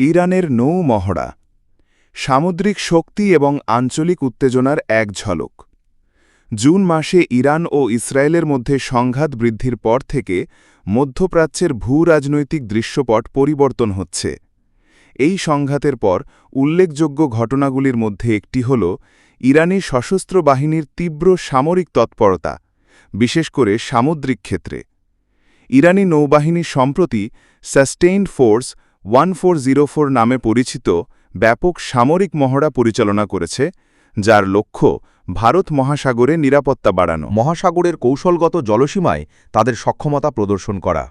ইরানের নৌ মহড়া সামুদ্রিক শক্তি এবং আঞ্চলিক উত্তেজনার এক ঝলক। জুন মাসে ইরান ও ইসরায়েলের মধ্যে সংঘাত বৃদ্ধির পর থেকে মধ্যপ্রাচ্যের ভূরাজনৈতিক দৃশ্যপট পরিবর্তন হচ্ছে। এই সংঘাতের পর উল্লেখযোগ্য ঘটনাগুলির মধ্যে একটি হল ইরানি সশস্ত্র বাহিনীর তীব্র সামরিক তৎপরতা, বিশেষ করে সামুদ্রিক ক্ষেত্রে। ইরানি নৌবাহিনী সম্প্রতি সাস্টেইনড ফোর্স 1404 নামে পরিচিত ব্যাপক সামরিক মহড়া পরিচালনা করেছে, যার লক্ষ্য ভারত মহাসাগরে নিরাপত্তা বাড়ানো, মহাসাগরের কৌশলগত জলসীমায় তাদের সক্ষমতা প্রদর্শন করা।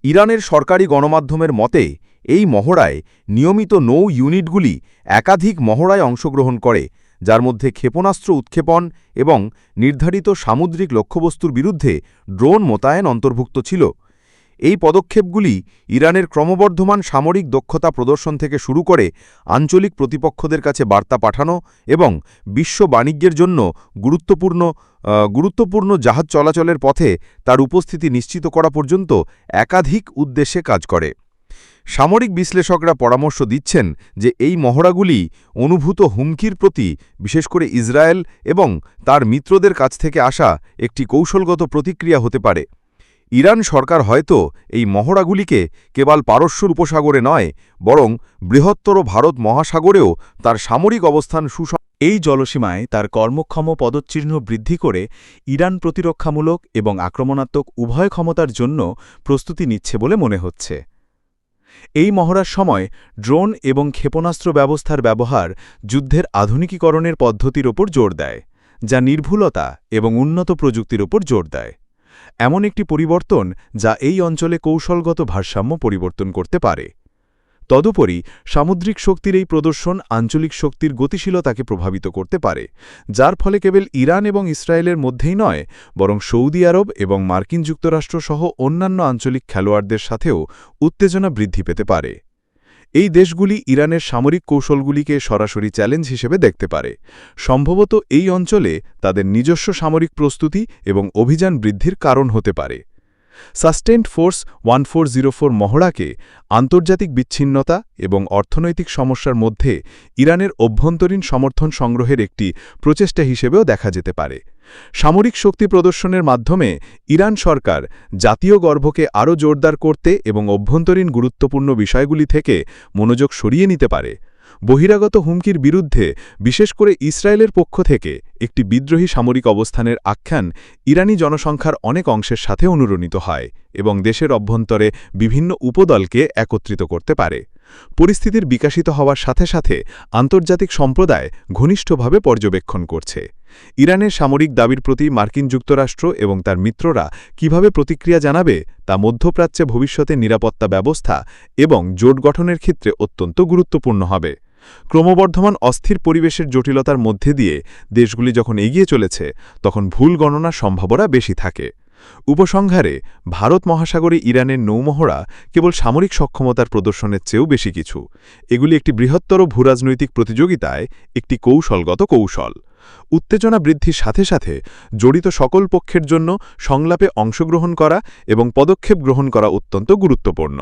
ইরানের সরকারি গণমাধ্যমের মতে এই মহড়ায় নিয়মিত নৌ ইউনিটগুলি একাধিক মহড়ায় অংশগ্রহণ করে, যার মধ্যে ক্ষেপণাস্ত্র উৎক্ষেপণ এবং নির্ধারিত সামুদ্রিক লক্ষ্যবস্তুর বিরুদ্ধে ড্রোন মোতায়েন অন্তর্ভুক্ত ছিল। এই পদক্ষেপগুলি ইরানের ক্রমবর্ধমান সামরিক দক্ষতা প্রদর্শন থেকে শুরু করে আঞ্চলিক প্রতিপক্ষদের কাছে বার্তা পাঠানো এবং বিশ্ব বাণিজ্যের জন্য গুরুত্বপূর্ণ জাহাজ চলাচলের পথে তার উপস্থিতি নিশ্চিত করা পর্যন্ত একাধিক উদ্দেশ্যে কাজ করে। সামরিক বিশ্লেষকরা পরামর্শ দিচ্ছেন যে এই মহড়াগুলি অনুভূত হুমকির প্রতি, বিশেষ করে ইসরায়েল এবং তার মিত্রদের কাছ থেকে আসা একটি কৌশলগত প্রতিক্রিয়া হতে পারে। ইরান সরকার হয়তো এই মহড়াগুলিকে কেবল পারস্য উপসাগরে নয়, বরং বৃহত্তর ভারত মহাসাগরেও তার সামরিক অবস্থান এই জলসীমায় তার কর্মক্ষম পদচিহ্ন বৃদ্ধি করে ইরান প্রতিরক্ষামূলক এবং আক্রমণাত্মক উভয় ক্ষমতার জন্য প্রস্তুতি নিচ্ছে বলে মনে হচ্ছে। এই মহড়ার সময় ড্রোন এবং ক্ষেপণাস্ত্র ব্যবস্থার ব্যবহার যুদ্ধের আধুনিকীকরণের পদ্ধতির ওপর জোর দেয়, যা নির্ভুলতা এবং উন্নত প্রযুক্তির ওপর জোর দেয়। এমন একটি পরিবর্তন যা এই অঞ্চলে কৌশলগত ভারসাম্য পরিবর্তন করতে পারে। তদুপরি সামুদ্রিক শক্তির এই প্রদর্শন আঞ্চলিক শক্তির গতিশীলতাকে প্রভাবিত করতে পারে, যার ফলে কেবল ইরান এবং ইসরায়েলের মধ্যেই নয়, বরং সৌদি আরব এবং মার্কিন যুক্তরাষ্ট্র সহ অন্যান্য আঞ্চলিক খেলোয়াড়দের সাথেও উত্তেজনা বৃদ্ধি পেতে পারে। এই দেশগুলি ইরানের সামরিক কৌশলগুলিকে সরাসরি চ্যালেঞ্জ হিসেবে দেখতে পারে। সম্ভবত এই অঞ্চলে তাদের নিজস্ব সামরিক প্রস্তুতি এবং অভিযান বৃদ্ধির কারণ হতে পারে। সাস্টেইনড ফোর্স 1404 মহড়াকে আন্তর্জাতিক বিচ্ছিন্নতা এবং অর্থনৈতিক সমস্যার মধ্যে ইরানের অভ্যন্তরীণ সমর্থন সংগ্রহের একটি প্রচেষ্টা হিসেবেও দেখা যেতে পারে। সামরিক শক্তি প্রদর্শনের মাধ্যমে ইরান সরকার জাতীয় গর্বকে আরও জোরদার করতে এবং অভ্যন্তরীণ গুরুত্বপূর্ণ বিষয়গুলি থেকে মনোযোগ সরিয়ে নিতে পারে। বহিরাগত হুমকির বিরুদ্ধে, বিশেষ করে ইসরায়েলের পক্ষ থেকে একটি বিদ্রোহী সামরিক অবস্থানের আখ্যান ইরানি জনসংখ্যার অনেক অংশের সাথে অনুরণিত হয় এবং দেশের অভ্যন্তরে বিভিন্ন উপদলকে একত্রিত করতে পারে। পরিস্থিতির বিকশিত হওয়ার সাথে সাথে আন্তর্জাতিক সম্প্রদায় ঘনিষ্ঠভাবে পর্যবেক্ষণ করছে। ইরানের সামরিক দাবির প্রতি মার্কিন যুক্তরাষ্ট্র এবং তার মিত্ররা কিভাবে প্রতিক্রিয়া জানাবে তা মধ্যপ্রাচ্যে ভবিষ্যতে নিরাপত্তা ব্যবস্থা এবং জোট গঠনের ক্ষেত্রে অত্যন্ত গুরুত্বপূর্ণ হবে। ক্রমবর্ধমান অস্থির পরিবেশের জটিলতার মধ্যে দিয়ে দেশগুলি যখন এগিয়ে চলেছে, তখন ভুল গণনার সম্ভাবনা বেশি থাকে। উপসংহারে, ভারত মহাসাগরে ইরানের নৌমহড়া কেবল সামরিক সক্ষমতার প্রদর্শনের চেয়েও বেশি কিছু। এগুলি একটি বৃহত্তর ভূরাজনৈতিক প্রতিযোগিতায় একটি কৌশলগত কৌশল। উত্তেজনা বৃদ্ধির সাথে সাথে জড়িত সকল পক্ষের জন্য সংলাপে অংশগ্রহণ করা এবং পদক্ষেপ গ্রহণ করা অত্যন্ত গুরুত্বপূর্ণ।